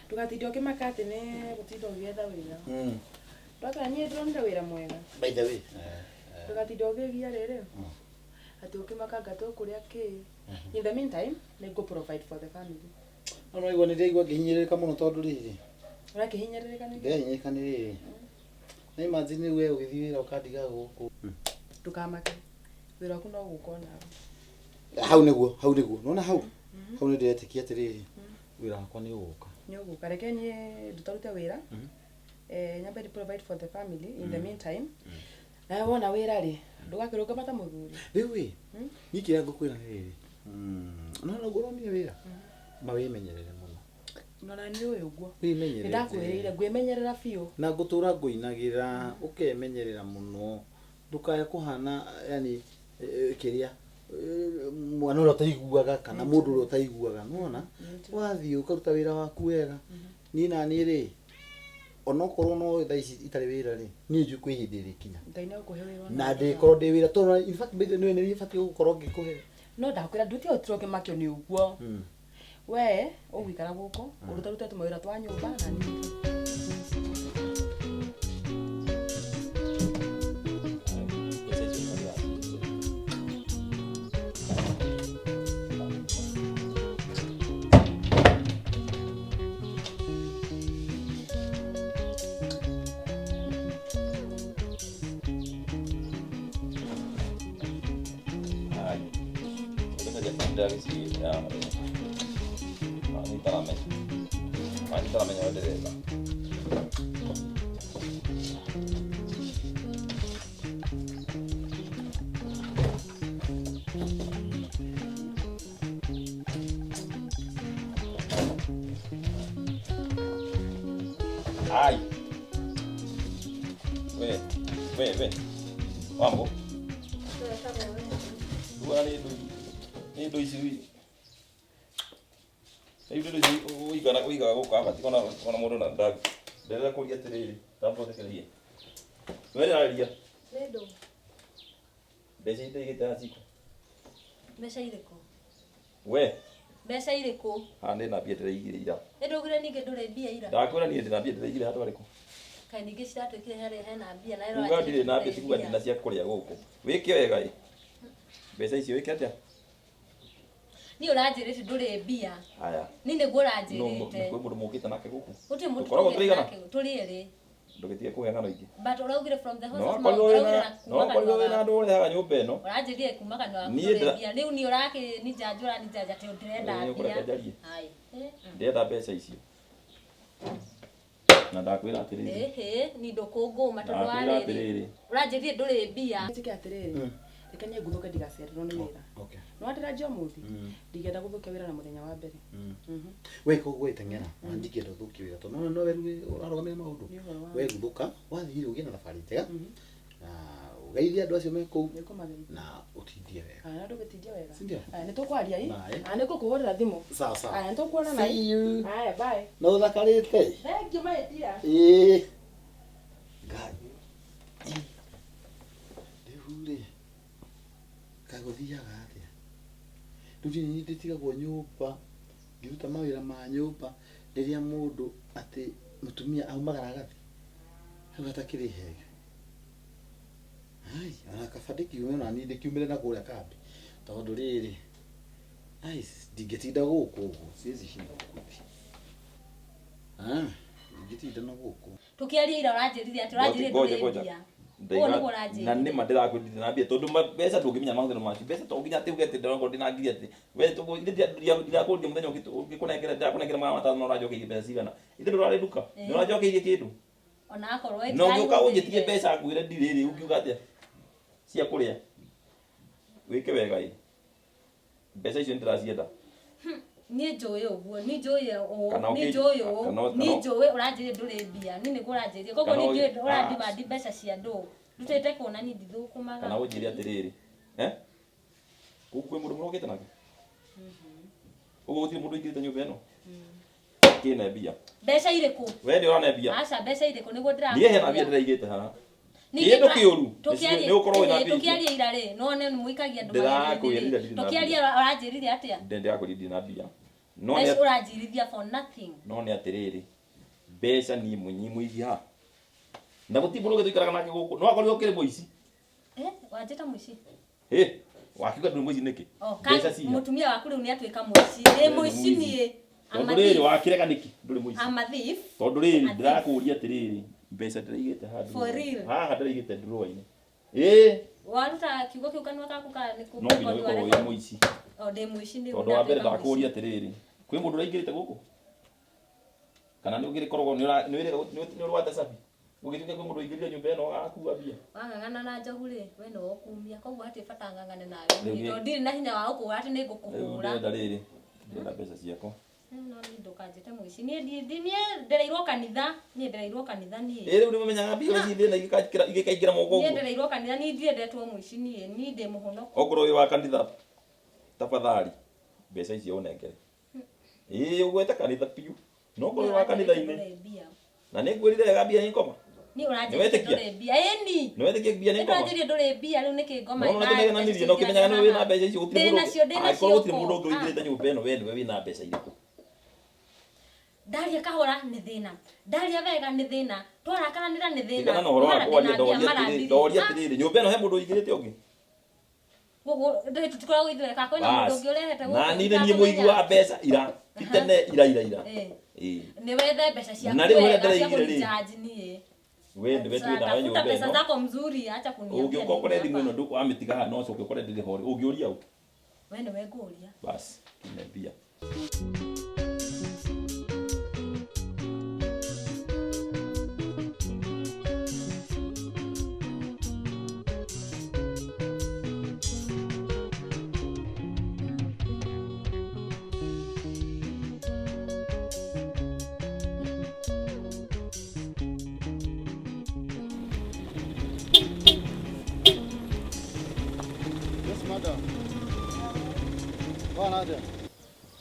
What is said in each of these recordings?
Ndũgatinde ũkĩmaka atĩ nĩ gũtinda ũgĩetha wĩra. Ndaka niĩ ndĩronire wĩra mwega. By the way. Ndũgatinde ũgĩgia rĩrĩ. Atĩ ũkĩmaka gatũ kũrĩa kĩ. In the meantime, nĩ go provide for the family. No igua nĩ ndaigua ngĩhinyĩrĩrĩka mũno tondũ rĩrĩ. Ũrakĩhinyĩrĩrĩka nĩ? Ndĩhinyĩrĩka nĩ rĩrĩ. Na imagine wewe ũgĩthiĩ wĩra ũkandiga gũkũ. Ndũkamake. Wĩra waku no gũkona. Hau nĩguo. Nona hau. Hau nĩ ndĩretĩkia atĩrĩrĩ. Wĩra wakwa nĩ ũgũka. Nĩ ũgũka. Reke niĩ ndũtarute wĩra. Nyambe di provide for the family in the meantime. Na wona wĩra rĩ, ndũgakĩrũka mata mũthuri. Rĩu niĩ kĩrĩa ngũkwĩra rĩrĩ. No ngũromie wĩra. Mawĩmenyerere mũno. Nona nĩ ũyũ ũguo. Wĩmenyerere. Ndakwĩrĩire ngwĩmenyerera biũ. Na ngũtũra ngũinagĩra, ũkemenyerera mũno. Ndũkae kũhana yani kĩrĩa mwana ũrĩa ũtaiguaga kana mũndũ ũrĩa ũtaiguaga, nona wathiĩ ũkaruta wĩra waku wega. Niĩ na niĩ rĩ, onokorwo no thaa ici itarĩ wĩra rĩ, niĩ njũĩ hĩndĩ ĩrĩkinya. Ngai no kũhe wĩra. Na ndĩkorwo ndĩ wĩra tondũ in fact nĩ nĩ batiĩ gũkorwo ngĩkũhe. No ndakwĩra nduti ũtiro kĩmakio nĩ ũguo. We ũgũikara gũkũ, ũrutarute tũmawĩra twa nyũmba na niĩ. Dari si ini talamenya wadereza ai we wambo do isi Ibu do uiga gũka bati kona mũndũ na ndag. Ndĩrenda kũria atĩrĩrĩ, tambothekererie. Wewe aria. Nĩndũ. Mbeca itaigĩte haciko. Mbeca irĩkũ? We. Mbeca irĩkũ? Ndĩ na mbia ndĩraigire ira. Nĩndũgire ningĩ ndũrĩ mbia ira. Ndakwĩra niĩ ndĩna mbia ndĩraigire handũ harĩkũ. Kaĩ ningĩ ciratwĩkire harĩa hena mbia na ĩro. Uga ndirĩ na mbia tiguga ndina cia kũrĩa gũkũ. Wĩke wega ĩ. Mbeca icio wĩke atĩa? Ni ũranjĩrĩte ndũrĩ mbia. Aya. Ni nĩguo ũranjĩrĩte. No mũndũ mũkĩte nake gũkũ. Gũtirĩ mũndũ mũkĩte tũrĩ erĩ. Ndũgĩtige kũhe ngano ingĩ. But ũraugire from the house of no kwani wena andũ ũrĩa haga nyũmba ĩno. Ũranjĩrĩte kuma kanua waku ndũrĩ mbia. Rĩu ni ũrake ni njanjũra atĩ ndĩrenda mbia. Hai. Ndĩrenda mbeca icio. Na ndakwĩra atĩrĩrĩ. Ni ndũkũngũma tondũ warĩrĩ. Ũranjĩrĩte ndũrĩ mbia. Tike atĩrĩrĩ. Reke niĩ ngũthũke ndigacererwo nĩ wĩra. Okay. No atĩra njio mũthi. Ndigenda gũthũkia wĩra na mũthenya wa mbere. We koguo iteng'era, na ndigenda gũthũkia wĩra tondũ no weru ũrarũgamĩrĩra maũndũ. We gũthũka, wathiĩ ũgĩe na thabarĩ njega. Na ũgeithie andũ acio me kũu. Na ũtindie wega. Na ndũgĩtindie wega. Sindio? Nĩ tũkwaria ĩ. Nĩ ngũkũhũrĩra thimũ. Sawa sawa. Nĩ tũkuona na. See you. Bye. Na ũthakarĩte. Thank you my dear. Ngai. Rĩu kagũthiaga atĩa? Rĩu niĩ ndĩtigagwo nyũmba, ngĩruta mawĩra ma nyũmba, rĩrĩa mũndũ atĩ mũtumia aumagara agathi. Hau hatakĩrĩ hega. Ai, ona kaba ndĩkiume na niĩ ndĩkiumĩre na kũrĩa kambi. Tondũ rĩrĩ, ai, ndingĩtinda gũkũ ũguo, siwezi shinda gũkũ. Ndingĩtinda na gũkũ. Tukiaria ira ũranjĩrithia atĩ ũranjĩrĩte ndũrĩ mbia. Na nĩ ma ndĩrakwĩrithia na mbia tondũ mbeca ndũngĩmenya maũndũ macio. Mbeca to nginya atĩ uge atĩ ndĩrakorwo ndĩna ngiri atĩ. We ndĩrakũrĩthia mũthenya ndĩrakũnengera magana matano na ũranjokeirie mbeca cigana. Ithe ndũrarĩ nduka. Nĩ ũranjokeirie kĩndũ. Ona akorwo wewe no ngĩũka ũnjĩtie mbeca ngwĩre ndirĩrĩ ũngiuga atĩa cia kũrĩa. Wĩke wega ĩ. Mbeca icio ndĩracienda. Niĩ njũĩ ũguo, niĩ njũĩ ũranjĩrĩte ndũrĩ mbia, niĩ nĩguo ũranjĩrĩte. Koguo ningĩ ũrandimandi mbeca cia ndũ. Ndutĩte kuona niĩ ndithũkũmaga. Kana ũnjĩre atĩrĩrĩ. Kwĩ mũndũ mũrokĩte nake? Ũguo gũtirĩ mũndũ ingĩrĩte nyũmba ĩno? Kĩne mbia. Mbeca irĩkũ? We nĩ ũrane mbia. Aca mbeca irĩkũ nĩguo ndĩrakũria. Niĩ hena mbia ndĩraigĩte haha. Kĩndũ kĩũru. Nĩ ũkorwo wĩna mbia. Tukiaria ira rĩ, no nĩ mũikagia andũ magĩrĩire. Tukiaria ũranjĩrire atĩa? Ndĩrakũria ndina mbia. No Nĩ nĩ ũranjirithia for nothing. no nĩ atiriri. Mbeca ni mũici ha. Na gũtirĩ mũndũ ũgĩtũikaraga nake gũkũ. No akorirwo kĩrĩ mũici. Wanjĩta mũici. Wakiuga ndũrĩ mũici nĩkĩ? Mbeca ciĩ. Mũtumia waku rĩu nĩ atuĩka mũici. Nĩ mũici niĩ. Tondũ rĩrĩ wakĩrega nĩkĩ? Ndũrĩ mũici. I'm a thief. Tondũ rĩrĩ ndirakũria atiriri. Mbeca ndĩraigĩte handũ. For real. Haha ndĩraigĩte drawer-inĩ. Waruta kiugo kĩu kanua gaku ka nĩ no nginya ũkorwo wĩ mũici. Ndĩ mũici nĩ tondũ wa mbere ndakũria atiriri. Kwĩ mũndũ ũraingĩrĩte gũkũ? Kana nĩ ũgĩkoragwo nĩ ũrwate cabi? Ũgĩtuĩka kwĩ mũndũ ũingĩrĩte nyũmba ĩno agakua mbia. Wang'ang'ana na njogu rĩ, we no ũkumia. Koguo hatirĩ bata ng'ang'ane nawe. Tondũ ndirĩ na hinya wa gũkũhũra atĩ nĩ ngũkũhũra. Ndĩrenda rĩrĩ. Ndĩrenda mbeca ciakwa. No nĩ ndũkanjĩte mũici. Niĩ ndereirwo kanitha. Niĩ ndereirwo kanitha niĩ. Rĩu nĩ mũmenyaga mbia ici thĩna igĩkaingĩra moko ũguo. Niĩ ndereirwo kanitha niĩ ndiendetwo mũici niĩ. Niĩ ndĩ mũhonoku. Okorwo wĩ wa kanitha tafadhali mbeca icio ũnengere. Ũgwete kanitha piũ. No okorwo wĩ wa kanitha-inĩ. Na nĩ ngwĩrire wega mbia nĩ ngoma. Niĩ ũranjĩria ndũrĩ mbia. Ĩni. Nĩ wetĩkia mbia nĩ ngoma. Ũranjĩria ndũrĩ mbia rĩu nĩkĩ ngoma ĩna. No nĩ ũkĩmenyaga nĩ wĩna mbeca icio gũtirĩ mũndũ. Angĩkorwo gũtirĩ mũndũ ũngĩ ũingĩrĩte nyũmba ĩno we nĩwe wĩna mbeca irĩkũ. Ndaria kahora nĩ thĩna. Ndaria wega nĩ thĩna. Twarakaranĩra nĩ thĩna. Tigana na ũhoro wa kwaria ndoria atĩrĩrĩ nyũmba ĩno he mũndũ ũingĩrĩte ũngĩ. Gũkũ tutikoragwo ithuĩ ka kwĩna mũndũ ũngĩ ũrehete gũkũ. Na niĩ nĩ mũigi wa mbeca ira. Itene ira. Nĩ wethe mbeca ciaku. Na rĩu ũrĩa ndĩraigire rĩ. Niĩ. Wewe ndio wetu na wewe nyumba ino. Pesa zako mzuri acha kuniambia. Ungioka ukore thimu ino nduko amitiga ha no coke ukore ndiri hori. Ungioria u. Wewe ndio weguria. Bas, kimebia.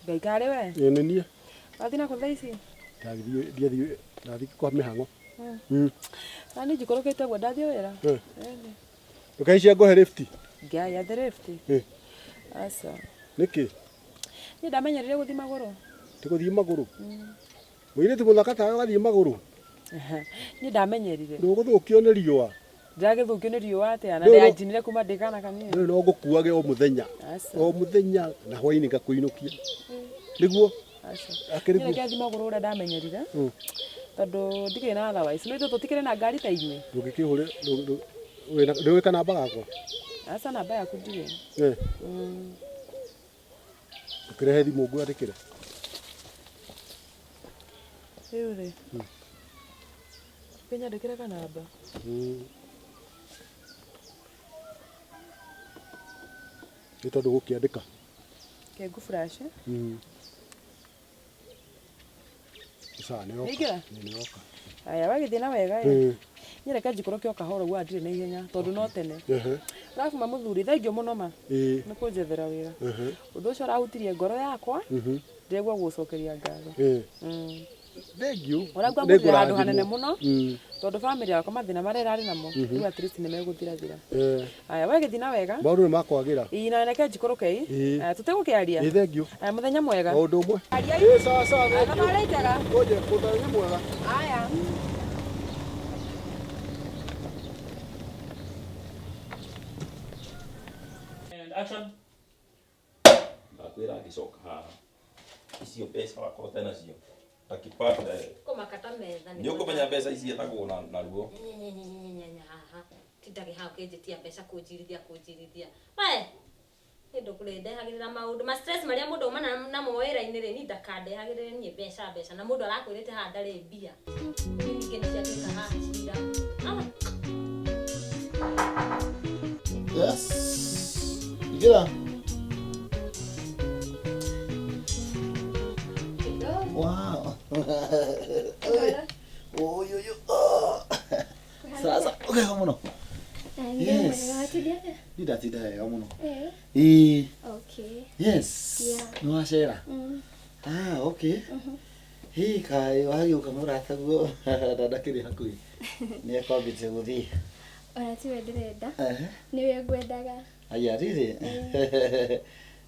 Ngaikare we. Nĩ niĩ. Wathi na kutha ici. Ndathi kwa mĩhang'o. Na nĩ njikũrũkĩte guo ndathie wĩra. Ndũkaicia ngũhe lift. Ngaya the lift. Asa. Nĩkĩ? Nĩ ndamenyerire gũthiĩ magũrũ. Tũgũthiĩ magũrũ. Mũirĩtu mũthaka tawe ũgathiĩ magũrũ. Nĩ ndamenyerire. Ndũgũthũkio nĩ riũa. Ndagĩthũkio nĩ riũa atĩa na ndĩanjinire kuma ndĩkana kanini. Rĩu no ngũkuage o mũthenya. O mũthenya na hwaĩ-inĩ ngakũinũkia. Nĩguo? Akĩrĩguo. Nĩ kĩathi magũrũ ũrĩa ndamenyerire. Tondũ ndikĩrĩ na otherwise. No ithuĩ tũtikĩrĩ na ngari ta inyuĩ. Ndũngĩkĩhũre ndũĩ kana namba gakwa. Aca namba yaku ndirĩ. Ũkĩrehe thimũ ngwandĩkĩre. Rĩu rĩ. Nyandĩkĩre kanamba. Nĩ tondũ gũkĩandĩka. Kengu flash. Sawa nĩ yoka. Nĩ yoka. Aya wagĩthiĩ na wega ĩ. Nyereka njikũrũke o kahora ũguo ndirĩ na ihenya tondũ no tene. Arabu mũthuri thaingĩ mũno ma. Nĩ kũnjethera wĩra. Ũndũ ũcio ũrahutirie ngoro yakwa. Ndĩregua gũcokeria ngatho. Thank you. Ũrangwambũrĩra handũ hanene mũno. Tondũ family yakwa mathĩna marĩa ĩrarĩ namo. Rĩu at least nĩ megũthirathira. Aya wagĩthiĩ na wega. Maũndũ nĩ makwagĩra. Na reke njikũrũke ĩ. Tũtegũkĩaria. Thank you. Aya mũthenya mwega. Maũndũ ũmwe. Sawa sawa. Na marĩ njega. Ngoja mũthenya mwega. Aya. Action. Ndakwĩra ngĩcoka haha. Icio mbeca wakorwo tena cio. Takipata. Kũmakata metha. Nĩ ũkũmenya mbeca ici etagwo na ruo. Haha. Tindage hau kĩnjĩtia mbeca kũnjirithia. We. Kĩndũ kũrĩndehagĩrĩra maũndũ ma stress marĩa mũndũ aumana namo wĩra-inĩ rĩ, niĩ ndakandehagĩrĩre niĩ mbeca na mũndũ arakwĩrĩte haha ndarĩ mbia. Ningĩ nĩ ciatuĩka haha cira. Yes. Ingira. Wow. Sasa, okay, vamos no. Yes. Ndatinda wega muno. Okay. Yes. No wacera. Okay. Kai wagĩũka mũrata guo ndakĩrĩ hakuhĩ. Nĩ akwambĩte gũthiĩ. Ona tiwe ndĩrenda. Nĩwe ngwendaga. Aya rĩrĩ.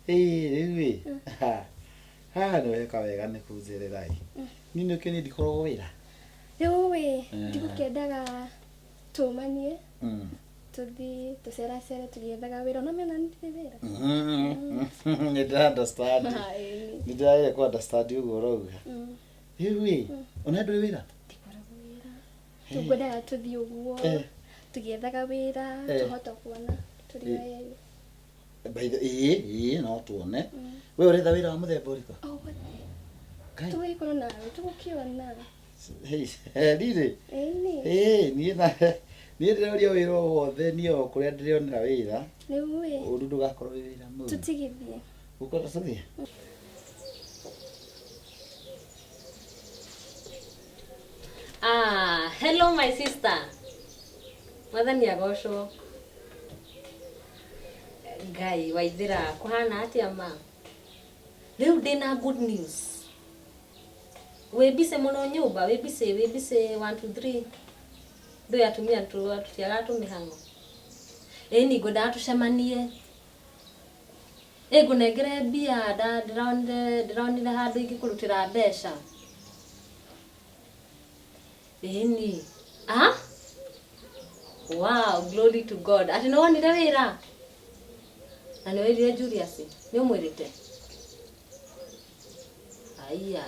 Rĩu. Ha no weka wega nĩ kũnjĩrĩra ĩ. Niĩ nĩ ũkĩ nĩ ndikoragwo wĩra. Rĩu ndikũkĩendaga tũmanie. Tuthi tuceracere tũgĩethaga wĩra na mena ndirĩ wĩra. Nĩ ndĩra understand. Nĩ ndĩragĩa kũ understand ũguo ũrauga. Rĩu ĩ ona ndũrĩ wĩra? Ndikoragwo wĩra. Tũkwendaga tũthiĩ ũguo tũgĩethaga wĩra tũhota kuona tũrĩ erĩ. By the no tuone. We ũretha wĩra wa mũthemba ũrĩkũ? Tũgĩkorwo nawe tũgũkĩona. Rĩrĩ? Niĩ na niĩ ndĩroria wĩra o wothe niĩ o kũrĩa ndĩronera wĩra. Rĩu ũndũ ndũgakorwo wĩra mũru. Tũtigithie. Ũkwenda tũthiĩ? Hello my sister. Mwathani agocwo. Ngai Waithĩra kũhana atĩa ma? Rĩu ndĩna good news. Wĩbice mũno nyũmba, wĩbice 1 2 3. Ndũ atumia tutiaga tũmĩhang'o. Ĩni ngwendaga tũcemanie. Ngũnengere mbia ndĩronire handũ ingĩkũrutĩra mbeca. Ĩni. Wow, glory to God. Ati no wonire wĩra? Na nĩ wĩrire Julius? Nĩ ũmwĩrĩte? Aya,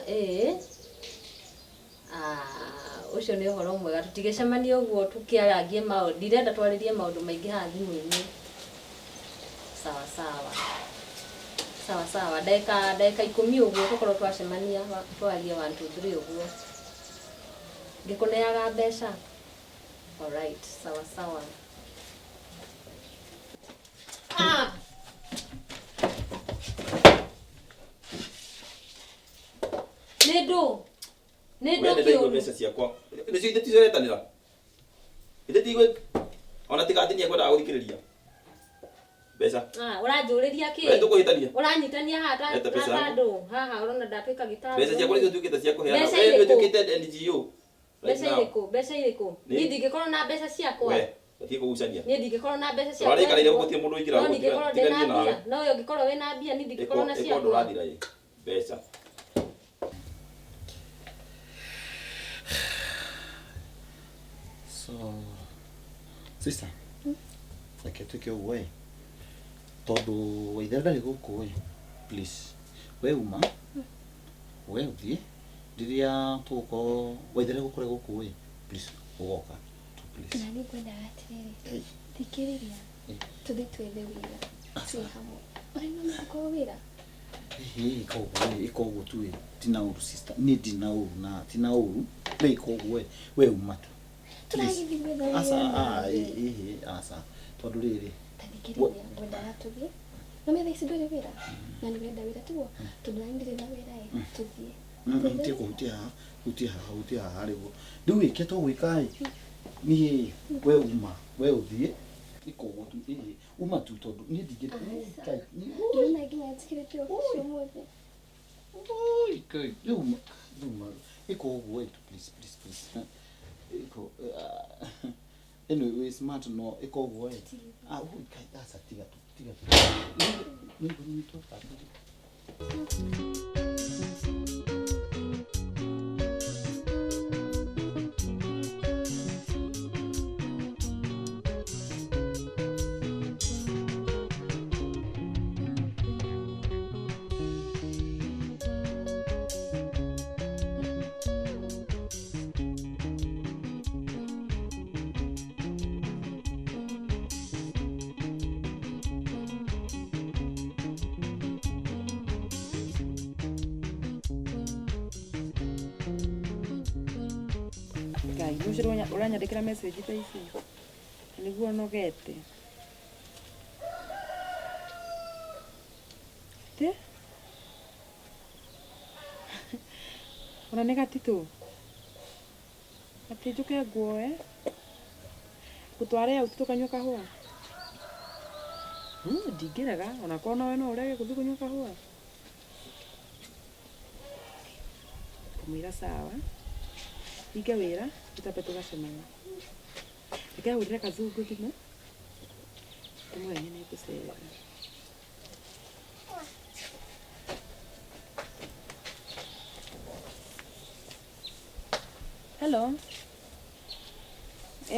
ucio nĩ ũhoro mwega tũtigĩcemanie ũguo tũkĩaragie maũndũ. Ndirenda twarĩrie maũndũ maingĩ haha thimũ-inĩ. Sawa sawa. Sawa sawa. Ndagĩka 10 ũguo tũkorwo twacemania twarie 1 2 3 ũguo. Ngĩkũneaga mbeca. All right, sawa sawa. Nĩndũ kĩũru. Mbeca ciakwa. Nĩcio itĩticoretanĩra. Itĩtigwe ona tigatinia kwenda gũthikĩrĩria. Mbeca. Ũranjũrĩria kĩ? Wewe ndũkũhĩtania. Ũranyitania haha handũ. Haha ũrona ndatuĩka gĩtarũ. Mbeca ciakwa nĩcio tuĩkĩte cia kũheana. Wewe nĩtuĩkĩte NGO. Mbeca irĩkũ? Niĩ ndingĩkorwo na mbeca ciakwa. Thiĩ kũgucania. Niĩ ndingĩkorwo na mbeca ciakwa. Twarĩkanĩire gũtirĩ mũndũ ũingĩra gũtigania nawe. No ũyũ ũngĩkorwo wĩna mbia niĩ ndingĩkorwo na ciakwa. Ĩko ndũrathira ĩ. Mbeca. So sister, reke tuĩke ũguo ĩ. Tondũ Waithĩra ndarĩ gũkũ ĩ. Please. We uma. We ũthiĩ. Rĩrĩa tũgũkorwo Waithĩra gũkorwo gũkũ ĩ. Please ũgoka. Please. Na nĩ ngwendaga atĩrĩrĩ. Thikĩrĩria. Tũthiĩ twethe wĩra. Twĩ hamwe. Ũrenda gũkorwo wĩra? Ĩka ũguo tu ĩ. Tina ũru sister. Niĩ ndina ũru na tina ũru. Ĩka ũguo ĩ. We uma tu. Tũragĩthiĩ gwetha wĩra. Asa. Tondũ rĩrĩ. Thikĩrĩria ngwendaga tũthiĩ. Na mĩtha ici ndũrĩ wĩra. Na nĩ wenda wĩra tiguo. Tondũ na ndirĩ na wĩra ĩ. Tũthiĩ. Ntie kũhutia haha rĩguo. Rĩu ĩke tũgwĩka ĩ. Niĩ we uma. We ũthiĩ. Ĩka ũguo tu. Uma tu tondũ niĩ ndingĩka. Ndĩrona nginya njĩkĩrĩte ũcio mũthĩ. Kai. Uma. Ĩka ũguo ĩ. Please. Anyway, smart no ĩka ũguo ĩ. Kai asa tiga tu. Nĩ Ngai, rũciũ ũranyandĩkĩra message ta ici. Nĩguo nogete. Te? Ona nĩ gatitũ. Atĩ njũke nguoe. Gũtware au tũkanyua kahũa. Ndingĩrega ona korwo nawe no ũrege gũthiĩ kũnyua kahũa. Kũmwĩra sawa. Hinge wĩra tũtambe tũgacemania. Reke hũrĩre Kazungu thimũ. Ndĩmwĩre nĩ ngũcera. Hello.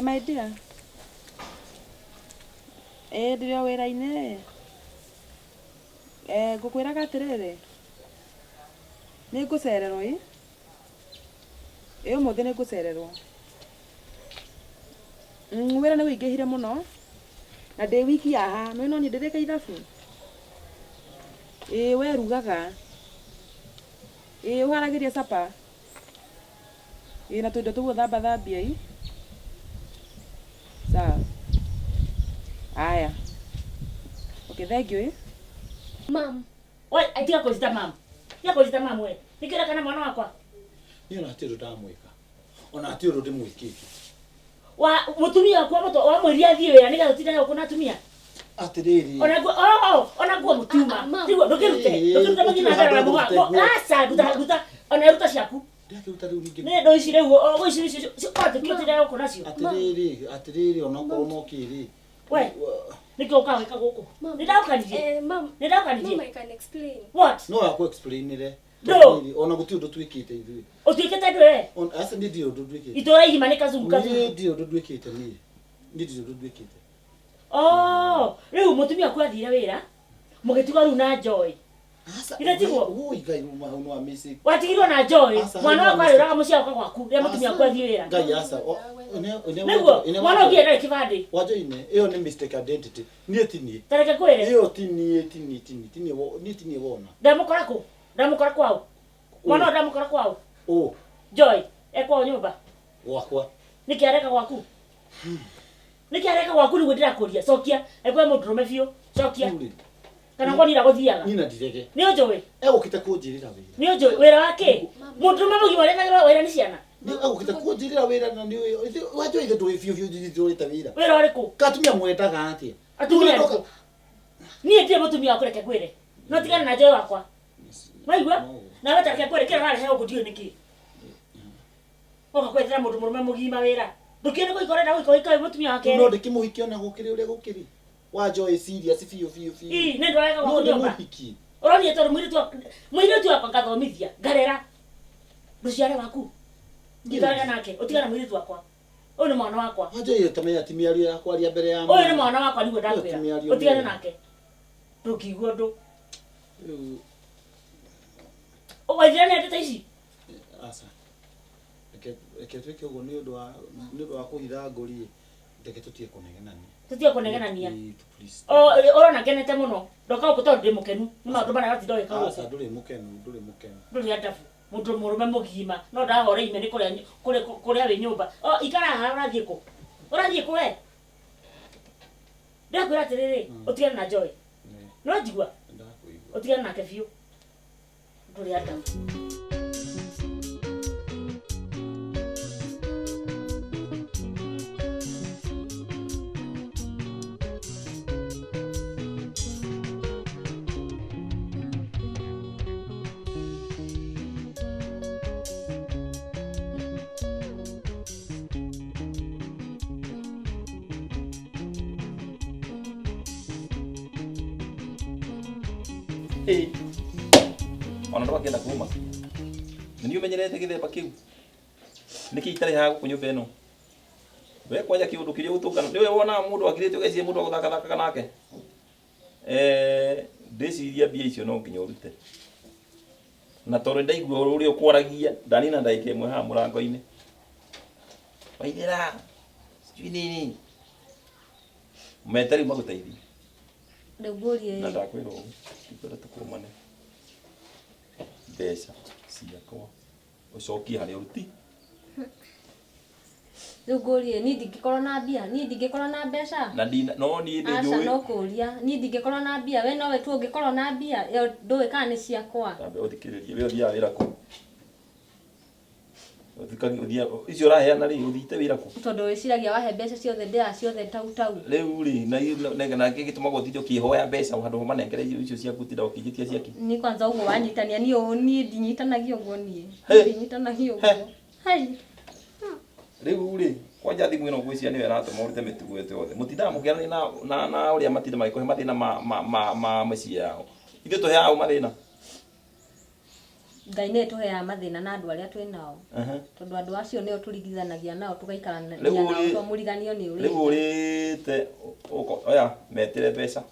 My dear. Ndĩrĩ o wĩra-inĩ. Ngũkwĩraga atĩrĩrĩ. Nĩ ngũcererwo ĩ. Ũmũthĩ nĩ ngũcererwo. Wĩra nĩ wĩingĩhire mũno. Na ndĩ wiki haha, no niĩ ndĩrĩka ithabu. We rugaga. Ũharagĩria capa. Na tũindo tũguo thambia ĩ. Sawa. Aya. Okay, thank you. Mam. Oi, atiga kũjita mam. Tia kũjita mam we. Nikira kana mwana wakwa. Niĩ ona ti ũndũ ndamwĩka. Ona ti ũndũ ndĩmwĩkĩte. Wa mutumia wakwa moto wa mwĩria athiĩ wĩra nĩgetha ũtinda gũkũ na atumia. Atĩrĩrĩ. Ona guo mutiuma. Tiguo ndũkĩrute magina ngara mũhako. Asa ruta ona ruta ciaku. Ndakĩruta rĩu ningĩ. Nĩ ndo ici rĩu o ici ũtĩkĩtire gũkũ nacio. Atĩrĩrĩ ona korwo no kĩrĩ. We. Nĩkĩo ũkawĩka gũkũ. Nĩndakanirie. Mom. Nĩndakanirie. Mom, I can explain. What? No yakũ explainire. No. Ona gũtirĩ ũndũ twĩkĩte ithuĩ. Ũtuĩkĩte andũ we. Asa nĩ ndio ũndũ twĩkĩte. Itũra igima nĩ kazungu. Nĩ ndio ũndũ twĩkĩte niĩ. Nĩ ndio ũndũ twĩkĩte. Rĩu mũtumia wakwa athire wĩra. Mũgĩtigwo rĩu na Joy. Ira tigwo. Ui ngai no wa misi. Watigirwo na Joy. Mwana wakwa arĩũraga mũciĩ wakwa gwaku. Rĩrĩa mũtumia wakwa athire wĩra. Ngai asa. Nĩguo mwana ũngĩ ndarĩ kĩbandĩ. Wajoine ĩyo nĩ mistake identity. Niĩ ti niĩ. Tareke kwĩre. Ĩyo ti niĩ wona. Ndamũkora kũ? Ndamũkora kwao. Mwana ndamũkora kwao. Joy, kwao nyũmba. Gwakwa. Nĩkĩ areka gwaku? Nĩkĩ areka gwaku nĩguo ndĩrakũria. Cokia, ekwe mũndũrũme biũ. Cokia. Kana ngo nira gũthiaga. Nina ndirege. Nĩ ũnjũĩ? Egũkĩte kũnjĩrĩra wĩra. Nĩ ũnjũĩ wĩra wake? Mũndũrũme mũgima arĩkagĩrwo wĩra nĩ ciana. Nĩ egũkĩte kũnjĩrĩra wĩra na nĩ wajoĩ ithe ndũĩ biũ ndũrĩte wĩra. Wĩra ũrĩkũ? Katumia mwendaga atĩa? Atumia arĩkũ? Niĩ ndirĩ mũtumia wakũ reke kwĩre. No tigana na Joy wakwa. Waigua? Na we tareke kwĩre kĩrĩa ũrarehe gũkũ ndiũĩ nĩkĩ. Oka kwetera mũndũ mũrũme mũgima wĩra. Ndũkĩende gũikorera gũikara mũtumia wake. No ndĩkĩmũhikia ona gũkĩrĩ ũrĩa gũkĩrĩ. Wajoĩ serious biũ. Ii, nĩ ndũrareka gwaku nyũmba. Ũronia tondũ mũirĩtu wakwa ngathomithia, ngarera. Ndũciare waku. Ngigarega nake, ũtigana mũirĩtu wakwa. Ũyũ nĩ mwana wakwa. Wajoĩ ũtamenya atimĩario yakwa aria mbere ya Ũyũ nĩ mwana wakwa nĩguo ndakwĩra. Ũtigane nake. Ndũkigua ndũ. Waithira nĩ ndeta ici. Asa. Reke twĩke ũguo nĩ ũndũ wa kũhitha ngũri. Reke tũtige kũnegenania. Tũtige kũnegenania. Ũrona ngenete mũno. Ndoka gũkũ tondũ ndĩ mũkenu. Nĩ maũndũ marĩa gatinda gwĩka gũkũ. Asa ndũrĩ mũkenu. Ndũrĩ adabu. Mũndũ mũrũme mũgima. No ndahora ime nĩ kũrĩa wĩ nyũmba. Ikara haha ũrathiĩ kũ? Ũrathiĩ kũ we? Ndakwĩra atĩrĩrĩ, ũtigane na Joy. No njigua? Ũtigane nake biũ. Ndũrĩ adabu. Ona ndo akienda kuma. Nĩ ũmenyerete gĩthemba kĩu. Nĩkĩ itarĩ haha gũkũ nyũmba ĩno. We kwaja kĩũndũ kĩrĩa ũtũngana. Nĩwe wonaga mũndũ akirĩte ũgeciria mũndũ agũthaka nake. Ndĩciria mbia icio no nginya ũrute. Na tondũ ndaigua ũrĩa ũkwaragia, ndanina ndagĩka ĩmwe haha mũrango-inĩ. Waithĩra. Sijui nini. Metari magũteithia. Ndũngũrie. Na ndakwĩra ũguo. Ikwĩra tũkũmane. Mbeca ciakwa ũcokie harĩa ũruti. Ndũngũrie, niĩ ndingĩkorwo na mbia, niĩ ndingĩkorwo na mbeca. Na no niĩ ndĩ njũĩ. Aca no kũria, niĩ ndingĩkorwo na mbia, we nowe tu ũngĩkorwo na mbia, ndũĩ kana nĩ ciakwa. Tambe ũthikĩrĩrie, we ũthiaga wĩra kũ? Icio ũraheana rĩ, ũthiĩte wĩra kũ? Tondũ wĩciragia wahe mbeca ciothe ndĩaga ciothe tau. Rĩu rĩ, na gĩtũmaga ũtinde ũkĩhoya mbeca handũ manengere icio ciaku ũtinda ũkĩnjĩtia ciaki. Niĩ kwanza ũguo wanyitania, niĩ ndinyitanagia ũguo niĩ. Ndinyitanagia ũguo. Hai. Rĩu rĩ, kwanja thimũ ĩno gwĩcia nĩwe aratũma ũrute mĩtugo ĩyo yothe. Mũtindaga mũkĩarania na ũrĩa matinda magĩkũhe mathĩna ma mĩciĩ yao. Ithuĩ tũheaga mathĩna. Ngai nä tå heaga mathä na andå arä a twä nao tondå andå acio nä o tå rigithanagia nao tå gaikarania nao tå må riganio nä å rä u å rä te oya metä re mbeca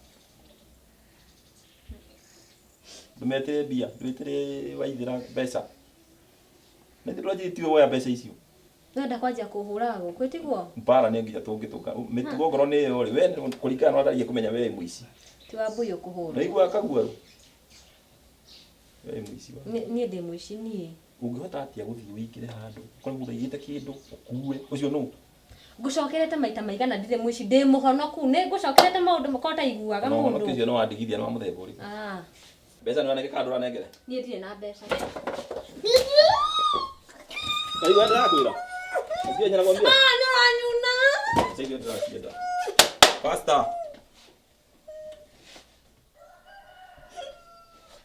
ndå metä re mbia ndå wä tä rä waithä ra mbeca nä tä rwanjä tio woya mbeca icio wenda kwanjia kå hå raga gå kwä tiguo mbara nä nginya tå ngä tå ka mä tugo ngoro nä yo rä we kå ringana na ndariä kå menya we må ici ti wa mbå yå kå hå na igua kaguaru we må ici niä ndä må ici niä å ngä hota atä a gå thiä wä ingä re handå korwo må thaigä te kä ndå å kue å cio nå ngå cokerete maita maigana ndirä må ici ndä må honoku nä ngå cokerete maå ndå makorwo ta iguaga må no ndå cio no wandigithia no wa må themba å rä mbeca nä wanenge kandå ranengere niä ndirä na mbeca kaigua ndä rakwä ra acio nyara gwambia nä ranyuna Saidia ndä racienda pasta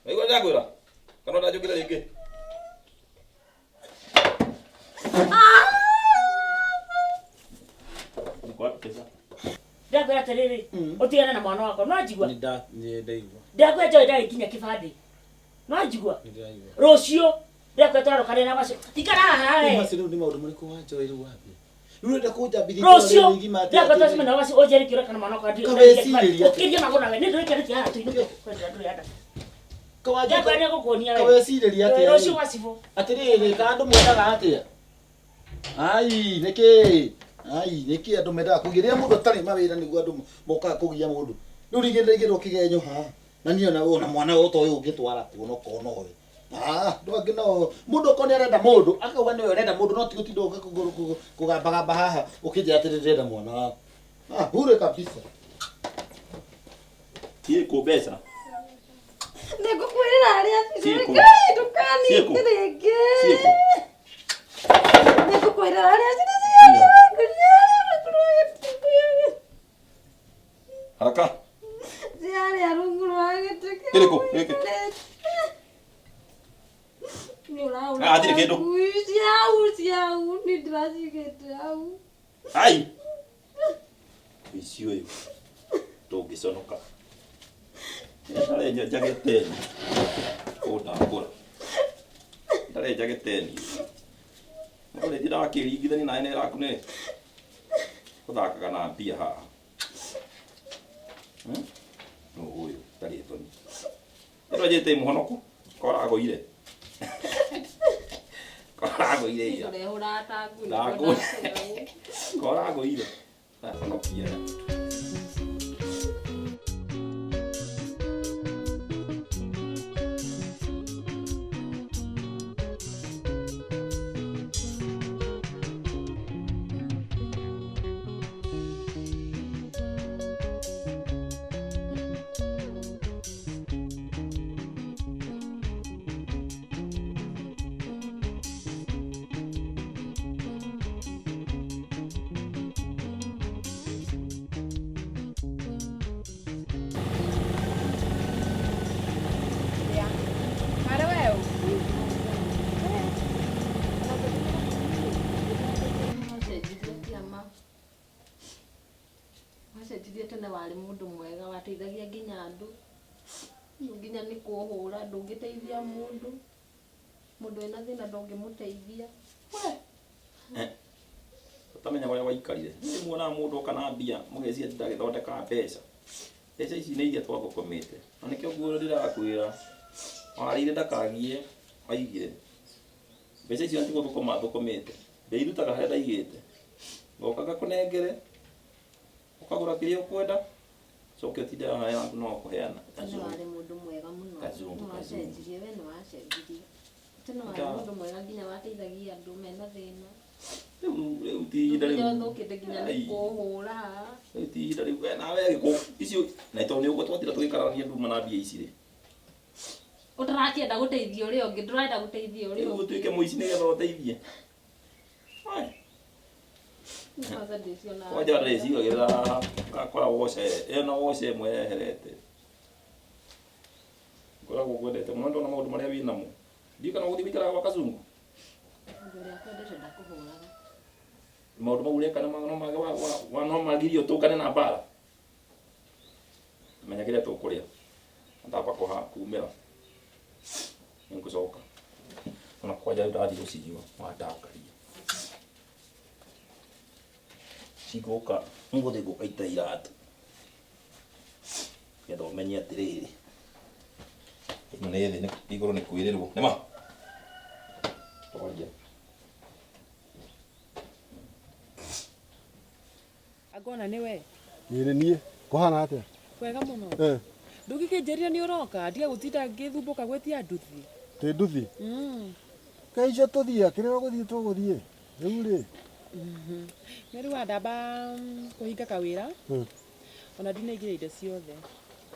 kaigua ndä rakwä ra kana ndajå kä ra rä ngä ndakwä ra atä rä rä å tigane na mwana wakwa no njigua Ndaigua. ndakwä njoä ndarä kinya kä bandä no njigua rå cio ndakwä twarå kanä na macio ikara haha Macio rĩu nĩ maũndũ marĩkũ wanjoe rĩu wapi? Rĩu ũrenda kũnjambithia rå cio ndakwä twarå na macio å njerä kä ora kana mwana wakwa Kawecirĩria. å kä ria magå nawe nä ndå rä kä haha tå inå kwenda ndå yanda ndakwä nä gå kuonia we Kawecirĩria atĩa rå rĩ? cio wacibå Atĩrĩrĩ ka andũ mwendaga atĩa? Ai nĩkĩ? Ai nĩkĩ andũ mendaga kũgia rĩrĩa mũndũ atarĩ mawĩra nĩguo andũ mokaga kũgia mũndũ. Rĩu rĩgĩrwo kĩgenyo haha. Na niĩ ona mwana o ta ũyũ ũngĩtwara kuo no kona ũyũ. Ndå angä no må ndå okorwo nä arenda må ndå akauga nä we arenda må ndå no ti gå tinda kå gambagamba haha å kä njä atä rä renda mwana waku hurä kabisa ciä kå mbeca nä ngå kwä rä ra arä Ciĩkũ? ndå kaningä rä ngä nä ngå kwä rä ra arä haraka ciarä a rungu rwa gä tä Kĩrĩkũ? Gĩkĩ? Ndirĩ kĩndũ. ciau nä ndä racigä te au ai ici å yå ndå ngä conoka ndarä njage teni å ndambå ra ndarä njage teni no rä ndirakä ringithania naä nä raku nä gå thakaga na mbia haha no å yå ndarä toni ä no njä te må honoku koragå ire koragå ire ira rehå ratangu koragå ire nokia wacenjirie tene warä må ndå mwega wateithagia nginya andå nginya nä kå hå ra ndå ngä teithia må ndå ena thä na ndå ngä må teithia utamenya ũrĩa waikarire nĩ muonaga mũndũ oka na mbia mũgeciria atĩ ndagĩthondeka mbeca mbeca ici nĩ iria twagũkomete na nĩkĩo nguo ndĩrakwĩra warĩire ndakagie waigire mbeca icio nĩ gũthũkũma thũkũmĩte ndeirutaga harĩa ndaigĩte ngoka ngakũnengere ũkagũra kĩrĩa ũkwenda coke ũtinde haha yangu no kũheana tene warä må ndå mwega må no Kazungu, wacenjirie we nä wacenjirie tene warä må ndå mwega nginya wateithagia andå mena thä na rĩu ti ihinda rĩu thå kä te nginya nä kå hå ra rĩu ti ihinda rĩu we nawe gĩkũ icio na tondũ nĩ ũguo twatinda tũgĩkararania nduma na mbia ici rĩ å ndarakienda gå teithia å rä a å ngä ndå renda gå teithia å rä rĩu ũtuĩke mũici nĩgetha ũteithie kwanja ndĩcigagĩrĩra ngakora woce ĩno woce ĩmwe yeherete ngoragwo kwendete mũno ndona maũndũ marĩa wĩ namo ndiũ kana gũthiĩ gũikaraga gwa Kazungu maũndũ mau ũreka no magirio tũkane na mbara menya kĩrĩa tũkũrĩa ndamba kumĩra nĩngũcoka Ona kwaja ndathi ruciyo watakaria. Cigoka nguthi gukaita iratu. Getha umenye atiriri. Ino nĩ thĩ igũrũ nĩ kwĩrĩrwo. Nĩma. Twaria. Agona nĩ we. Nĩ niĩ. Kũhana atĩa? Wega mũno. Ndũgĩkĩnjĩrĩria nĩ ũroka, ndia gũtinda ngĩthumbũka gwĩtia nduthi. Tĩ nduthi? Kaica tũthiĩ, kĩrĩa gũthiĩ tũgũthiĩ. Rĩu rĩ. Nĩ rĩu andamba kũhinga kawĩra. Ona ndinaigĩra indo ciothe.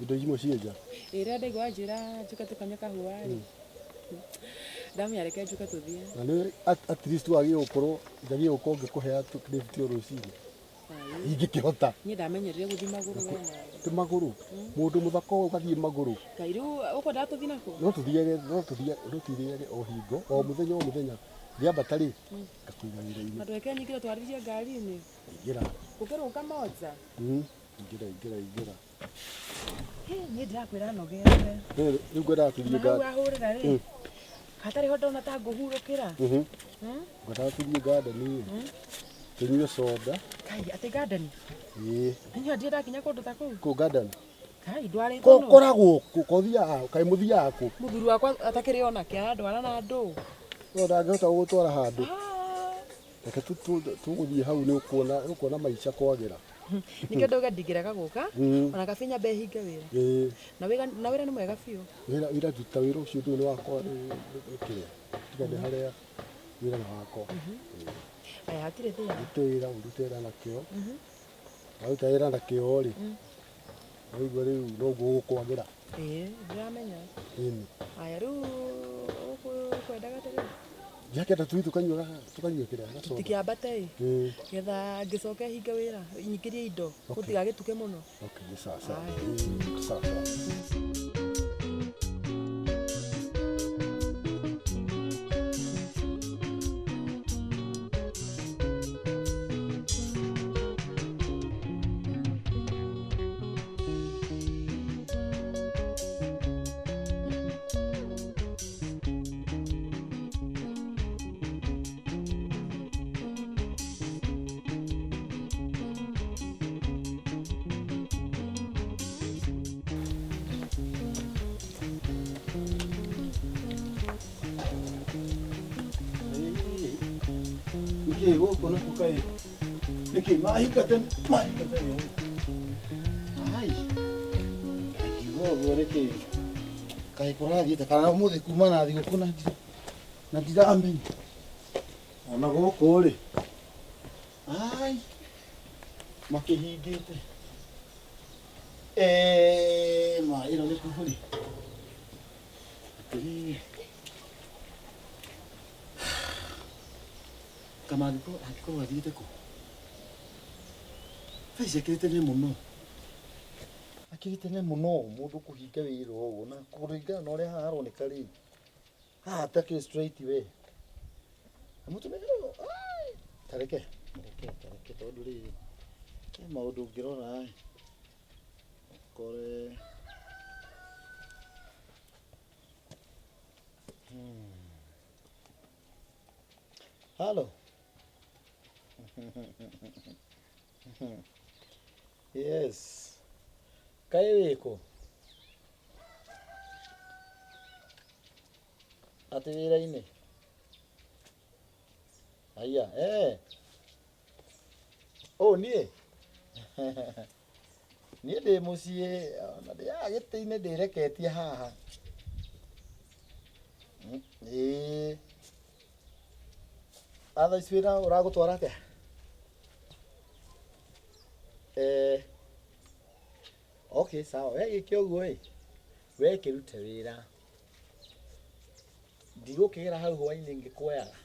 Indo imwe ciĩ nja. Ĩrĩa ndaigua njĩra njuke tũkanyue kahũa rĩ. Ndamĩa reke njuke tũthiĩ. Na nĩ at least wagĩrĩirwo gũkorwo njagĩrĩirwo gũkorwo ngĩkũhea tũkĩrĩbiti o rũciinĩ. Ingĩkĩhota. Niĩ ndamenyerire gũthiĩ magũrũ wena. Ti magũrũ. Mũndũ mũthaka ũyũ ũgathiĩ magũrũ. Ngai rĩu ũkwendaga tũthiĩ nakũ? No tũthiage o hingo o mũthenya. Ndiambata rĩ ngakũiga wĩra-inĩ. Na tweke nyingĩre twarĩrie ngari-inĩ. Ingĩra. Ũkĩrũka moja. Ingĩra. Niĩ ndĩrakwĩra nogere. Rĩu ngwendaga tũthiĩ ngari. Wahũrĩra rĩ. Hatarĩ ho ndona ta ngũhurũkĩra. Ngwendaga tũthiĩ ngandani. Tũnyue soda. Kai, atĩ ngandani? Ĩĩ. Niĩ ndiĩ ndakinya kũndũ ta kũu. Kũ ngandani? Kai, ndwarĩtwo no. Koragwo kũthiaga, kaĩ mũthiaga kũ? Mũthuri wakwa atakĩrĩ ona kĩara ndwara na ndũ. No ndangĩhota gũgũtwara handũ. Reke tũgũthiĩ hau nĩ ũkuona maica kwagĩra. Nĩkĩo ndauga ndingĩrega gũka, ona kabinya mbe hinge wĩra. Na wĩra nĩ mwega biũ. Wĩra nduta wĩra ũcio ndũĩ nĩ wakwa kĩrĩa. Tigane harĩa wĩra nĩ wakwa. Aya hatirĩ thĩna. Ũrute wĩra na kĩo. Waruta wĩra na kĩo rĩ. Waigua rĩu noguo gũkwagĩra. Ndĩramenya. Aya rĩu ũkwendaga atĩrĩ? Ndiakĩenda tũthiĩ tũkanyue kĩrĩa gacoda. Tikĩambate ĩ. Getha ngĩcoke hinge wĩra nyingĩrie indo gũtigagĩtuke mũno. Nĩ sawa. Gũkũ nĩ kũkaĩ nĩkĩ mahingate ai akiuga ũguo nĩkĩ kaĩ kũrathiĩte kana ũmũthĩ kuma na thigũkũ na ndiramenya ona gũkũ rĩ ai makĩhingĩte ma ĩno nĩ kuburi kama angĩkorwo athiĩte kũ thaa ici akĩrĩ tene mũno mũndũ kũhinga wĩra ũguo na kũringana na ũrĩa haha haroneka rĩ haha hatakĩrĩ straight we mũtumia tareke tondũ rĩrĩ he maũndũ ũngĩrora ũkore Hello. Yes. Kaĩ wĩkũ? Atĩ wĩra-inĩ? Aya, niĩ? Niĩ ndĩ mũciĩ, na ndĩaga gĩtĩ-inĩ ndĩreketie haha. Thaa ici wĩra ũragũtwara atĩa? Okay, sawa. We gĩke ũguo ĩ, we kĩrute wĩra. Ndigũkĩgera hau hwainĩ ngĩkuoyaga.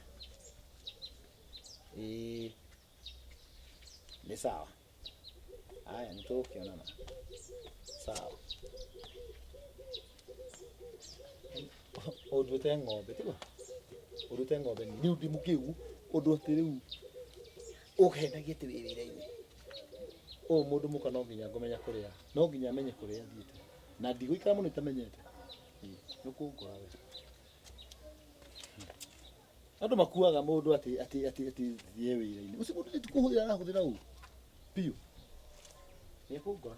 Nĩ sawa. Aya, nĩtũgũkĩonana. Sawa. Ũndute ng'ombe, tiguo? Ũrute ng'ombe rĩu ndĩmũkĩgu ũndũ atĩ rĩu ũkendagia atĩ wĩ wĩra-inĩ. Ũyũ mũndũ mũka no nginya ngũmenya kũrĩa, no nginya amenye kũrĩa athiĩte. Na ndigũikara mũno itamenyete. Nĩũkũngora we. Andu makuaga mundu ati ye wira-ini. Ucio mundu tikuhuthira arahuthira u. Piu. Ni kugora.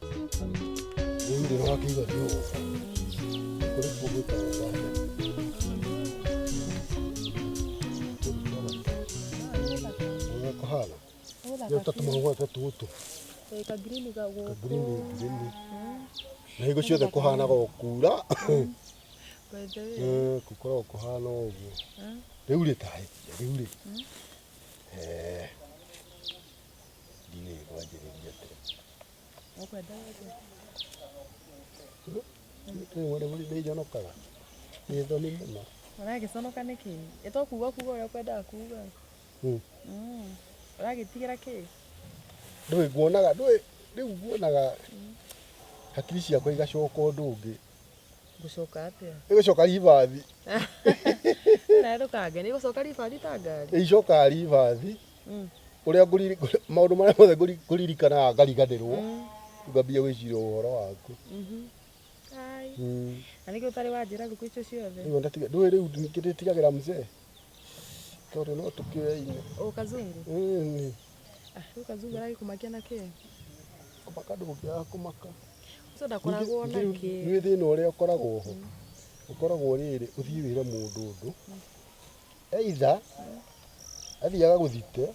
Ni ndio wakiiga dio. Kuri kubuta wa. Kohala. Yo tatumagwa tatutu. Ka green ga go. Green. Na higo ciothe kuhana gukura. Kukorwo kuhana uguo. Riu ri tahi, riu ri. Dine kwajiriria tere. Okwenda ate. Wale wale njonokaga. Ni thoni muno. Uragiconoka niki? Ito kuga uria kwenda kuga. Uragitigira ki? Ndui guonaga, riu guonaga hakiri ciakwa igacoka undu ungi. Gucoka atia? Igacoka rivathi. Na ndukange ni gucoka rivathi ta ngari. Icoka rivathi. Uria nguri maundu maria mothe nguririkana ngariganirwo. Ngambia gwiciria uhoro waku. Ai. Anike utari wanjira thuku icio ciothe. Riu ndatiga ndui riu nikiritigagira mzee. Tori no tukioine. O kazungu. Riu kazungu aragikumakia na ki? Kumaka ndugia kumaka. Ucio ndakoragwo na ki? Ni thina uria ukoragwo ho. Ukoragwo riri uthii wire mundu undu. Either athiaga guthite.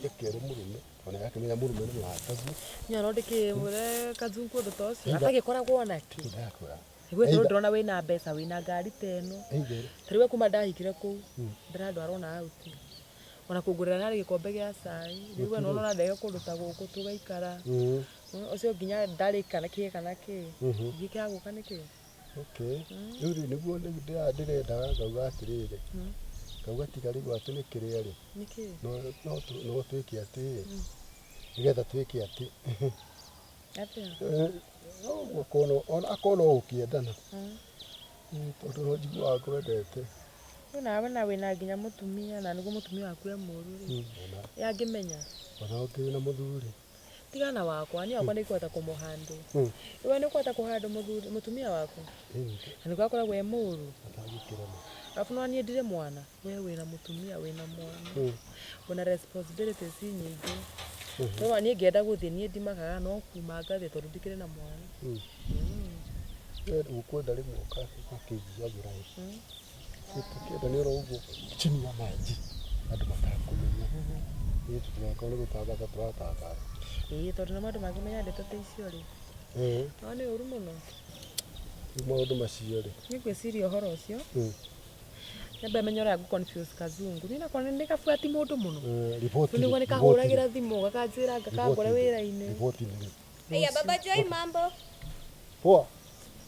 Thiakere murume. Ona yake menya murume ni mwakazu. Nyorondeke mure kazungu undu tocio. Atagikoragwo na ki? Igwe ndona wina mbeca wina ngari teno. Tariwe kuma ndahikire ku. Ndiradwarwo na auti. Ona kugurira na gikombe gia cai. Riu no na ndege kunduta guku tugaikara. Ucio nginya ndarikana ki kana ki. Gika guka niki. Okay. Riu niguo ndirenda ngauga atiriri. Ngauga tigari gwatu ni kiria ri. Niki. No twiki ati. Nigetha twiki ati. Atia. Akono ukiendana. Tondu no njiguaga kwendete. Wina wina nginya mutumia na niguo mutumia waku e muru ri. Yangimenya. Ona ukina muthuri. Tigana wakwa ni wakwa ndikuhota kumuhandu. Iwe ni kuhota kuhandu mutumia waku. Na niguo akoragwo e muru. Alafu no nie ndire mwana. We wina mutumia wina mwana. Una responsibilities nyingi. No nie ngenda guthie nie ndimakaga no kuma ngathi tondu ndikire na mwana. Ukwenda rimwe ukakijia girai. Tukienda ni uguo chini ya maji. Andu matakumenya. Ni tutigakona gutangatha turatangatha. Tondu na mandu mangimenya ndeto ta icio ri. No ni uru muno. Maundu macio ri. Ni gwiciria uhoro ucio. Nyambe menye uria guconfuse kazungu. Ni nakona ni kabuati mundu muno. Ripoti. Ni ngone kahuragira thimu gakanjira ngakangore wira-ini. Ripoti ni. Hey, Baba Joy, mambo. Poa.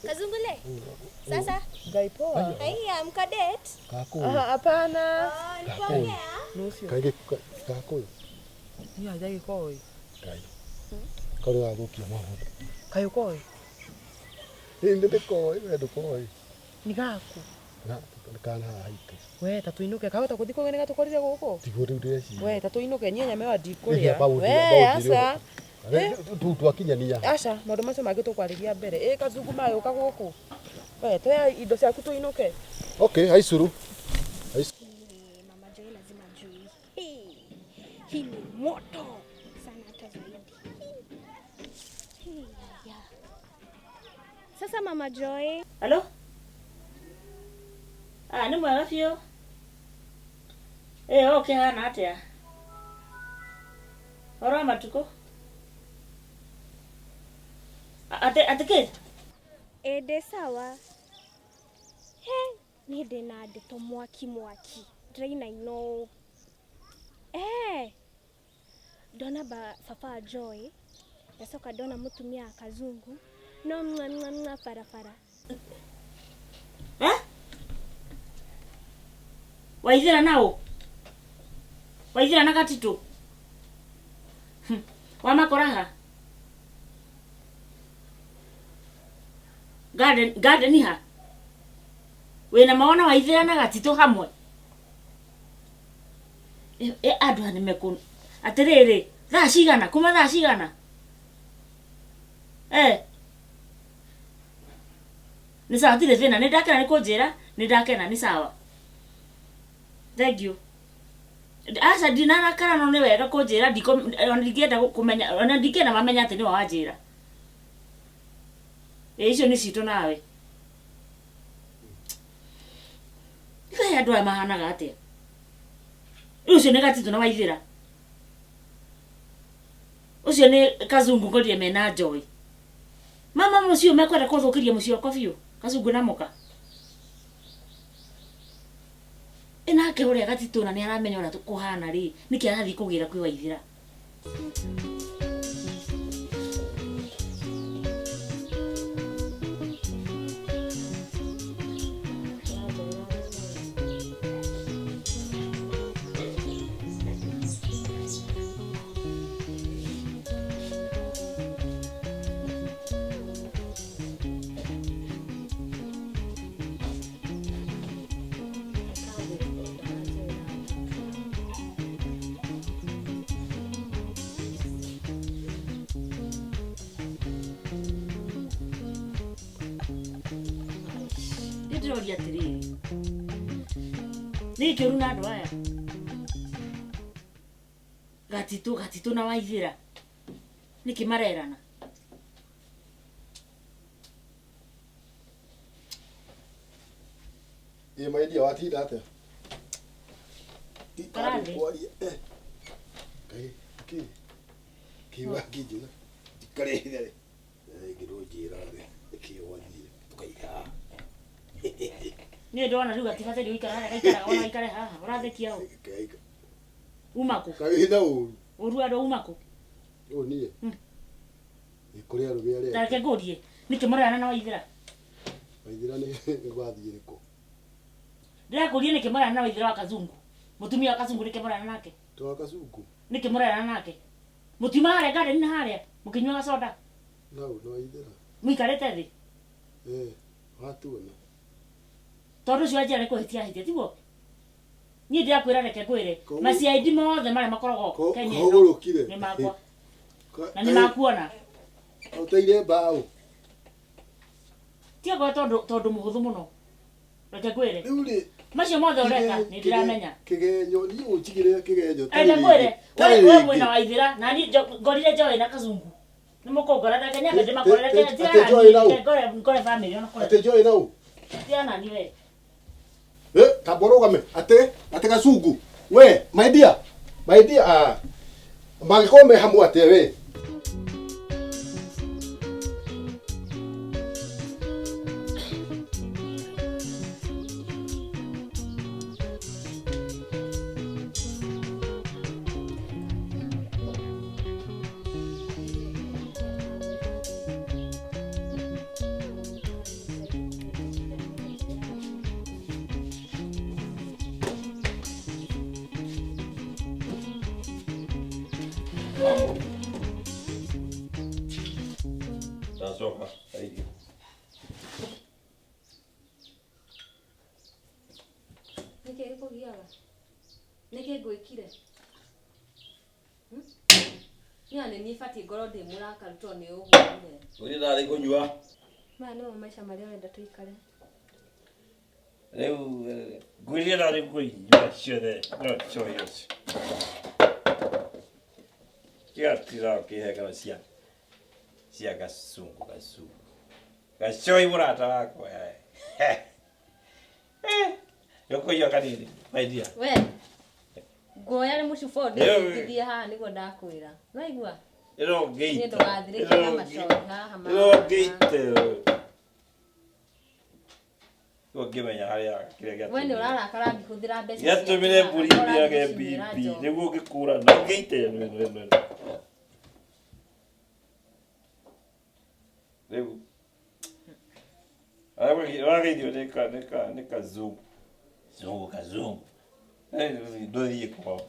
Kazungule. Sasa. Gai poa. Hey, amka date. Kako. Hapana. Nipongea. Nucio. Kaige kako. Ni aja gikoi. Kai. Kore wa gukia maundu. Kai ukoi. Ndi koi, we koi. Ni gaku. Na kana haite. We tatuinuke kahota kuthiko ngene gatukorire guku. Tiguri ndeci. We tatuinuke nyenya nyame wa ndikuria. We asa. Twakinyania. Aca maundu macio mangi tukwarigia mbere. Kazungu mayo uka guku. We toya indo ciaku tuinuke. Okay, haicuru. Mama Joy lazima jui. Hii ni moto sana hata zaidi. Yeah. Sasa Mama Joy. Halo? Ni mwega biũ. Okay hana atia. Ora matuko. Atike. Ede sawa. Ni ndina ndeto mwaki. Draina ino. Dona Papa Joy. Yasoka dona mutumia kazungu. No mwa farafara. Waithira nao. Waithira na katitu. Wamakoraha. Garden ha. Wena maona waithira na katitu hamwe. Andu ani mekun. Atiriri, thaa cigana, kuma thaa cigana. Ni sawa tire thina, ni ndakena ni kunjira, ni ndakena ni sawa. Thank you. Asa dinara kana no ne wega kunjira ndiko ndingenda kumenya ona ndingenda mamenya ati ni wanjira. Icio ni cito nawe. Ika andũ aya mahanaga atia? Ucio nĩ Gatito na Waithĩra. Ucio nĩ Kazungu ngorie mena Joy. Mama mũcio mekwenda kũthũkĩria mũciĩ wakwa biũ. Kazungu na Moka. Enake ũrĩa Gatito na nĩ aramenya ũrĩa kũhana rĩ, nĩkĩ arathiĩ kũgĩra kwĩ Waithĩra. Ndĩroria atĩrĩrĩ, nĩ kĩũru na andũ aya Gatito na Waithĩra nĩkĩ marerana? Maidia watinda atĩa? Karathi. Kiwa kijina. Karehire. Ngirojira kiwani tukaiga. Nĩ ndona rĩu gatibataire gũikara gaikara ona ikare haha ũrathekia ũũ. Umako. Kahinda ũru. Ũru andũ umako. Niĩ. Ikuria rũgĩa rĩa. Tareke ngũrie nĩkĩ marerana na Waithĩra? Waithĩra nĩ gwathie rĩkũ? Ndĩrakũria nĩkĩ marerana na Waithĩra wa Kazungu. Mũtumia wa Kazungu nĩkĩ marerana nake? Twa Kazungu. Nĩkĩ marerana nake? Mũtima harĩa garden harĩa mũkĩnyuaga soda. No Waithĩra. Mũikarĩte thĩ. Watuona. Tondũ ũcio anjĩra nĩ kũhĩtia tiguo? Niĩ ndĩrakwĩra reke ngwĩre maciaidi mothe marĩa makoragwo Kenya ĩno nĩ makwa. Na nĩ makuona. Ũteire mbaũ. Tiago tondũ mũhũthũ mũno. Reke ngwĩre. Rĩu rĩ macio mothe ũreka nĩ ndĩramenya. Kĩgenyo niĩ ũnjigĩre kĩgenyo. Reke ngwĩre wewe mwĩna Waithĩra na niĩ ngorire Joy na Kazungu. Nĩ mũkũngora reke nyambe ndĩmakorere ngore family ona kore. Ate Joy nau. Tiana ni we. Taborogame ate Kazungu. We my dear magikome hamwe ate we. Soka, saidi. Nĩkĩ gĩkũgiaga? Nĩkĩ ngwĩkire? Niĩ nĩ batiĩ ngorwo ndĩ mũrakaru tondũ nĩ ũguo. Ũrĩ ndarĩ kũnyua? Maya nĩmo maica marĩa wenda tũikare. Rĩu ngwĩrire ndarĩ kũnyua ciothe no Joy ũcio. Tigatira ũkĩhengera cia Kazungu. Gacoy mũrata wakwa. Yoko kanini, my dear. We. Ngoya nĩ mũcuba ndĩthie haha nĩguo ndakwĩra. Waigua? Ĩno gate. Nĩ ndũgathirĩkie na macori haha. Ĩno gate. Ngĩmenya harĩa kĩrĩa gĩatũmire. We nĩ ũrarakara ngĩhũthĩra mbeca. Gĩatũmire mbũri yage bibi nĩguo ngĩkũra na gate ĩno. Rĩu wagĩithio nĩ Kazungu. Kazungu. Ndũthiĩ kwao.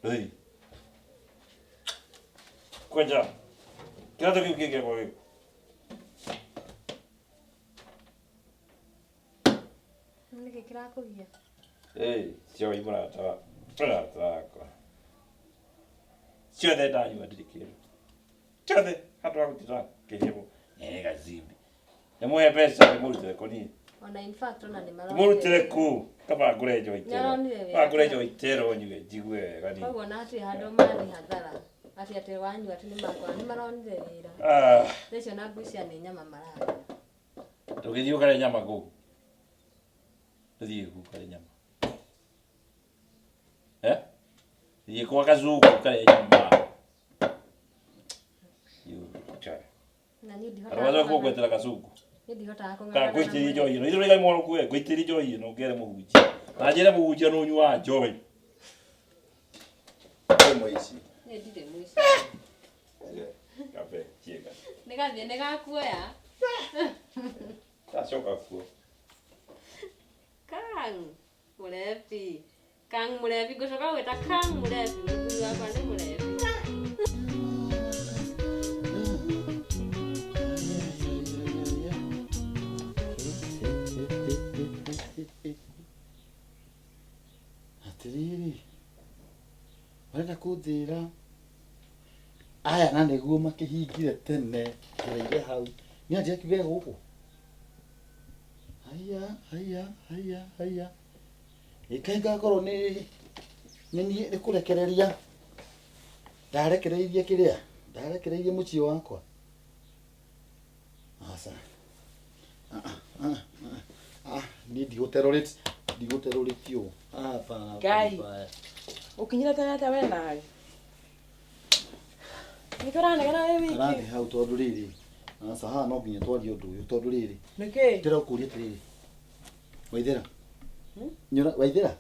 Ndũthiĩ. Kwanja. Kĩratũ kĩu kĩngĩ kwa gĩkũ. Nĩkĩ kĩrakũgia? Joy mũrata wakwa. Ciothe ndanyua ndirĩ kĩndũ. Ciothe handũ ha gũtira kĩnyĩmũ. Gazimbi. Nĩmũhe mbeca nĩmũrutĩre kũniĩ. Ona in fact ona ni mara. Murutire ku kaba ngurejo itero. Nyaronire we. Ba ngurejo itero nyuge jigue wega ni. Koguo na ati handå marĩ hathara ati wanyu ati nĩ maronire wĩra rĩcio na ngwĩcia nĩ nyama mararĩa tũgĩthiĩ ũkarĩa nyama kũu tũthiĩ kũu ũkarĩa nyama thiĩ kwa Kazungu ũkarĩa nyama na niĩ ndihotaga gũgwetera Kazungu niĩ ndihotaga kana gwĩtĩria njohi ĩno ithuĩ rĩgai mwana kuwe gwĩtĩria njohi ĩno ngere mũhunjia na njĩre mũhunjia nĩ ũnyuaga njohi Moici. nĩ ndirĩ mũici kabe chiega nĩ gathiĩ nĩ gakuoya tacoka kuo Kang mũrebi Kang mũrebi ngũcoka gwĩta Kang mũrebi mũthuri wakwa nĩ mũrebi Atiriri. Wenda kuthira. Aya na nĩguo makĩhingire tene kĩraire hau. Nĩ atĩa kiuge gũkũ? Haya. Ĩkenga korwo nĩ kũrekereria. Ndarekereirie kĩrĩa? Ndarekereirie mũciĩ wakwa. Asa. Ni ndigũterorĩte ũũ. Ngai. Ukinyira tena ata we nawe. Nĩtũranegana wĩ wiki. Arathi hau tondũ rĩrĩ. Asa haha no nginya twarie ũndũ ũyũ tondũ rĩrĩ. Nĩkĩ? Ndĩrakũria atĩrĩrĩ. Waithĩra. Nyona Waithĩra.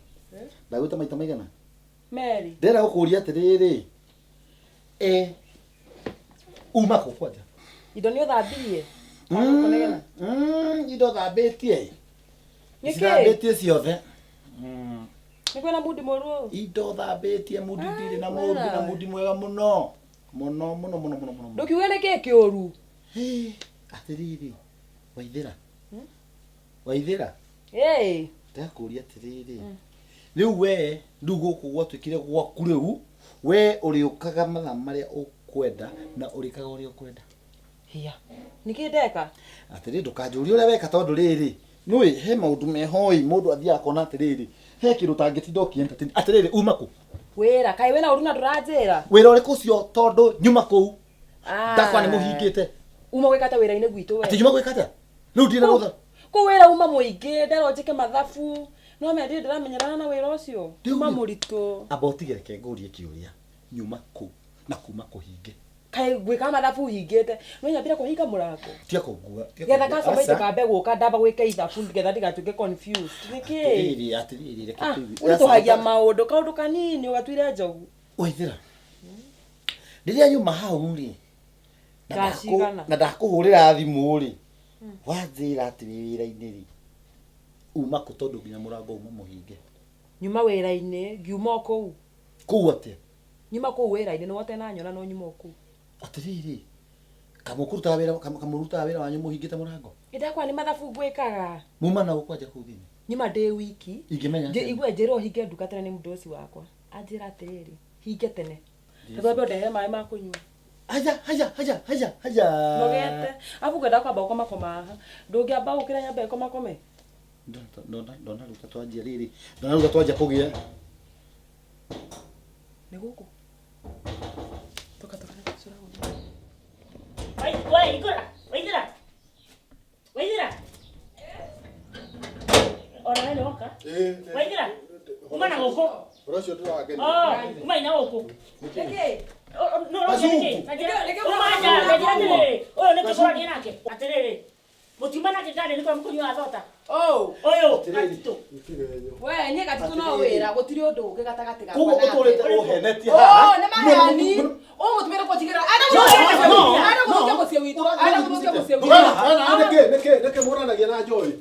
Ndagwĩta maita maigana? Mary. Ndĩrakũria atĩrĩrĩ. Uma kũ kwanja? Indo nĩ ũthambirie. Indo thambĩtie. Nĩkĩ? Thambĩtie ciothe. Nĩ kwĩna mudi mũru. Indo thambĩtie mudi ndirĩ na mũndũ na mudi mwega mũno. Mũno. Ndũkiuge nĩkĩ kĩũru? Atĩrĩrĩ. Waithĩra. Ndakũria atĩrĩrĩ. Rĩu we ndu gũkũ gwatuĩkire gwaku rĩu we ũrĩũkaga mathaa marĩa ũkwenda na ũrĩkaga ũrĩa ũkwenda. Hiya. Nĩkĩ ndeka? Atĩrĩrĩ ndũkanjũrie ũrĩa weka tondũ rĩrĩ. Nũĩ he maũndũ mehoi mũndũ athiaga kona atĩrĩrĩ. He kĩndũ tangĩtinda ũkĩentertain. Atĩrĩrĩ uma kũ? Wĩra kaĩ wĩna ũru na ndũranjĩra? Wĩra ũrĩkũ ũcio tondũ nyuma kũu. Ndakwa nĩ mũhingĩte. Uma gwĩka ta wĩra-inĩ gwitũ we. Atĩ nyuma gwĩka ta? Rĩu ndirĩ na rũtha. Kũ wĩra uma mũingĩ nderwo njĩke mathabu. No me ndirĩ ndĩramenyerana na wĩra ũcio. Uma mũritũ. Amba ũtige reke ngũrie kĩũria. Nyuma kũ na kuma kũhinge. Kaĩ gwĩka mathabu hingĩte. No nyambire kũhinga mũrango. Tia kũngua. Getha customer itikambe gũka ndamba gwĩka ithabu getha ndigatuĩke confused. Nĩkĩ? Atĩrĩrĩ reke tuigue. Ũritũhagia maũndũ kaũndũ kanini ũgatuire njogu. Waithĩra. Rĩrĩa nyuma hau rĩ. Na ndakũhũrĩra thimũ rĩ. Wanjĩra atĩ wĩra-inĩ rĩ. Uma kũ tondũ nginya mũrango uma mũhinge. Nyuma wĩra-inĩ ngiuma kũu. Kũu atĩa? Nyuma kũu wĩra-inĩ no wote na nyona no nyuma kũu. Atĩrĩrĩ. Kamũkũrutaga wĩra wanyu mũhingĩte mũrango. Ndakwa nĩ mathabu gwĩkaga. Muma na gũkwanja kũu thĩinĩ. Nyuma ndĩ wiki. Ingĩmenya. Igwe njĩrwo hinge nduka tene nĩ mũndũ ũcio wakwa. Anjĩra atĩrĩrĩ hinge tene. Tondũ ndehe maĩ ma kũnyua. Haya. Nogete. Afu gwenda kwamba ũkomakoma haha. Ndũngĩamba gũkĩra nyamba ĩkomakome. Ndona ruta twanjia rĩrĩ. Ndona ruta twanjia kũgĩa. Nĩ gũkũ. Toka. Waithĩra. Ora wewe woka? Waithĩra. Uma na gũkũ. Ũrũcio ndĩrageni. Uma ina gũkũ. Nĩkĩ? No, nĩkĩ? Ũyũ nĩ tũkoranie nake. Atĩrĩrĩ. Mũtiuma nake ndani nĩ kwa mũkũnyua thota. Ũyũ. We niĩ gatitũ no wĩra gũtirĩ ũndũ ũngĩ gatagatĩ gakwa. Koguo ũtũrĩte ũhenetie haha. Nĩ mahani. Mũtumire kũnjigĩra. Ana gũthũkia mũciĩ witũ. Nĩkĩ mũranagia na Joy?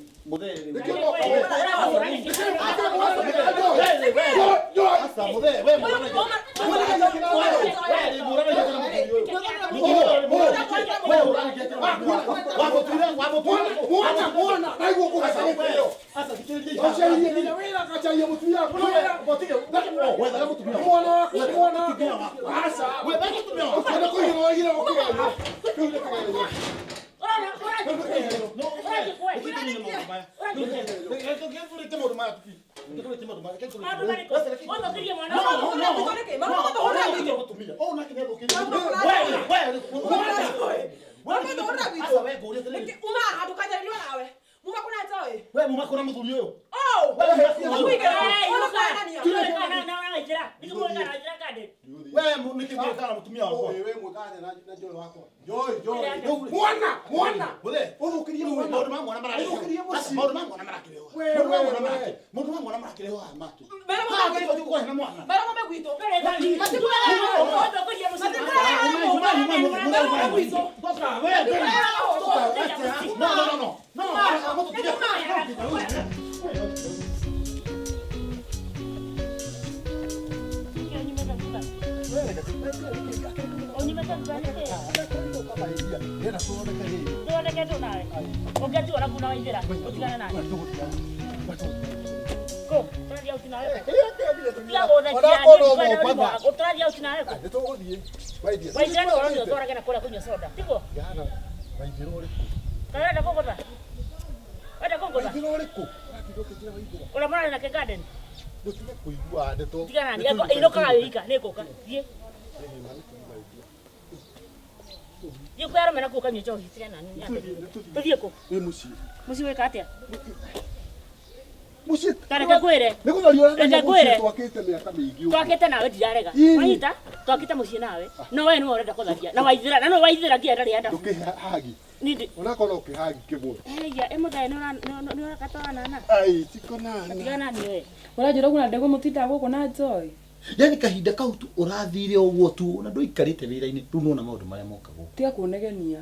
Twakite nawe ndirarega. Wanyita? Twakite muciĩ nawe. No wewe nĩ urenda kũtharia. Na waithira, na no waithira kia ndari enda. Ndukihagi. Nindi. Unakorwo ukihagi kĩmwe. Ya emuthae nĩ ũrakatoa nana. Ai, tiko nana. Tigana ni wewe. Ũranjĩra kuna ndego mũtinda gũkũ na Joy. Yani kahinda kau tu ũrathire ũguo tu na ndũikarĩte wĩra-inĩ tu nona maũndũ marĩa moka gũkũ. Tiga kũnegenia.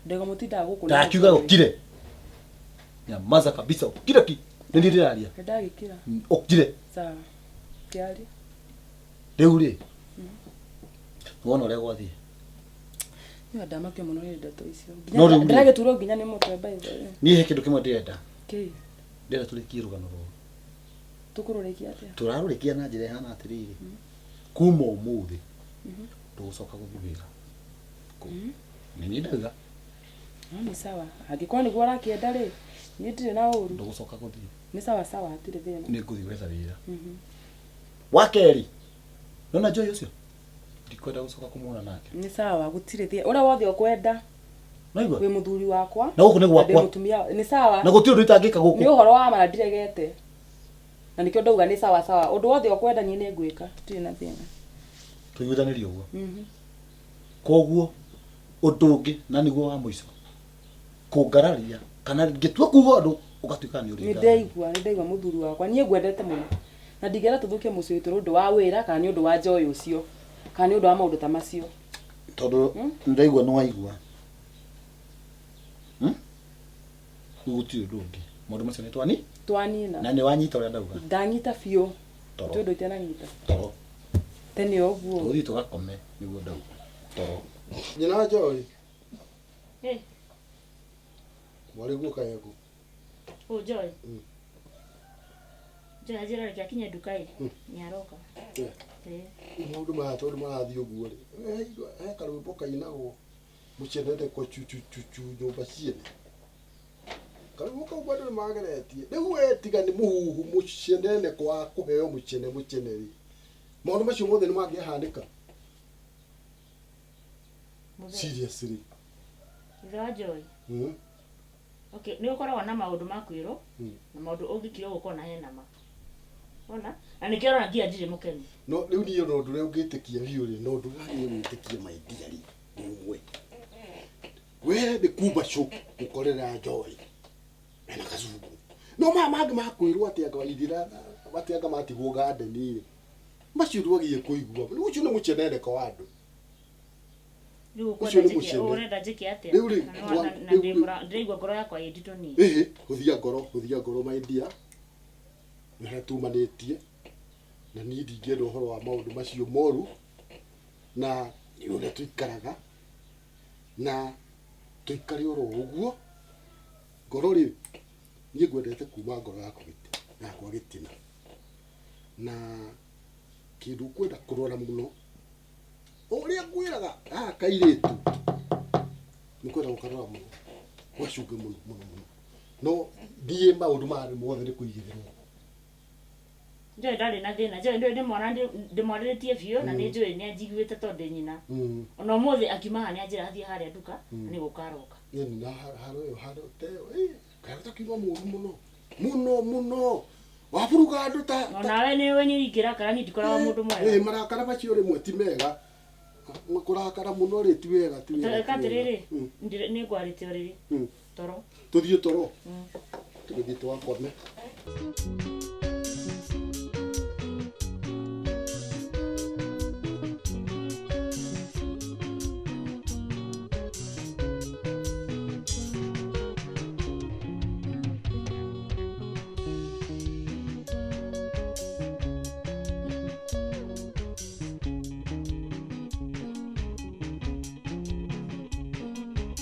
Ndego mũtinda gũkũ na akiuga ũkire. Nyamaza kabisa ũkire ki. Nĩ ndĩraria. Ndagĩkira. Ũkire. Sawa. Kiari. Rĩu rĩ. Wona ũrĩa gwathiĩ. Nĩ ndamakio mũno nĩ ndeto icio. No rĩu ndĩragĩturwo nginya nĩ mũtwe by the way. Niĩ he kĩndũ kĩmwe ndĩrenda. Kĩ? Ndĩrenda tũrĩkie rũgano rũrũ. Tũkũrũrĩkia atĩa? Tũrarũrĩkia na njĩra ĩhana atĩrĩrĩ. Kuma ũmũthĩ. Tũgũcoka gũthiĩ wĩra. Nĩ niĩ ndauga. Nĩ sawa. Angĩkorwo nĩguo arakĩenda rĩ, niĩ ndirĩ na ũru. Ndũgũcoka gũthiĩ. Nĩ sawa sawa hatirĩ thĩna. Nĩ ngũthiĩ gwetha wĩra. Wa kerĩ. Nona Joy ũcio. Ndikwenda gũcoka kũmuona nake. Nĩ sawa gũtirĩ thĩna. Ũrĩa wothe ũkwenda. Naigua? Wĩ mũthuri wakwa. Na gũkũ nĩ gwakwa. Mũtumia nĩ sawa. Na gũtirĩ ũndũ itangĩka gũkũ. Nĩ ũhoro wa mara ndiregete. Na nikio ndauga nĩ sawa sawa. Ũndũ wothe ũkwenda niĩ nĩ ngwĩka. Tũtirĩ na thĩna. Tũiguithanĩrie ũguo. Koguo ũndũ ũngĩ na nĩguo wa mũico. Kũngararia kana ngĩtua kuuga ũndũ ũgatuĩka nĩ ũrĩ. Nĩ ndaigua mũthuri wakwa. Niĩ ngwendete mũno. Na ndingĩenda tũthũkie mũciĩ witũ ũndũ wa wĩra kana nĩ ũndũ wa Joy ũcio. Kana nĩ ũndũ wa maũndũ ta macio. Tondũ ndaigua nĩ waigua. Gũtirĩ ũndũ ũngĩ. Maũndũ macio nĩ twanina. Na nĩ wanyita ũrĩa ndauga. Ndanyita biũ. Tondũ ũndũ itananyita. Toro. Tene ũguo. Tũthiĩ tũgakome nĩguo ndauga. Toro. Nyina Joy. Mwari guka yako. Oh Joy. Joy ajira reke akinya dukai. Ni aroka. Mundu matondu marathi uguo ri. Karwimbo kainagwo. Mucenete kwa chuchu nyumba ciene. Karwimbo kau bado mageretie. Riu wetiga ni muhuhu mucenene kwa kuheo muceneri. Maundu macio mothe ni mangĩahanĩka. Seriously. Ira Joy. Okay, ni ukoragwo na maundu makwiro na maundu ungikire gukona hena ma. Ona? Na nikio rona ngia ndire mukeni. No riu ni no ndure ungitikia biu ri no ndure ni ungitikia maidia ri. We de kuba show ukorera Joy. Ena kazungu. No mama makwirwo atia kawaidira batiaga matigwo garden ri. Maciru agiye kuigua. Riu ucio ni mucenere kwa andu. Urenda njike atia na ndĩraigua ngoro yakwa ĩ nditũ niĩ huthia ngoro maidia na tumanĩtie na niĩ ndingĩenda ũhoro wa maũndũ macio moru na nĩ ũrĩa tũikaraga na tũikare oro ũguo ngoro rĩ niĩ ngwendete kuma ngoro yakwa gĩtina na kĩndũ kwenda kũrora mũno Oria ngwiraga kairitu. Nikwenda gukarora muno. Wacunge muno. no ndiye maundu mari mothe ni kuigithirwo Njoe ndari na thina njoe ndio ndimwarĩtie biũ na nĩ njũĩ nĩ anjiguĩte tondũ nyina ona ũmũthĩ akiuma nĩ anjĩra athiĩ harĩa nduka nĩ gũkaroka yeni na haro yo haro teo karuta kiugo muno waburuga andu ta nawe nĩ wenyirikĩra kana ni ndikoragwo mũndũ mwega marakara macio rimwe ti mega kurakara muno ri ti wega ti wega katiriri nĩ ngwarĩte orĩrĩ toro tuthie toro tugithie twakome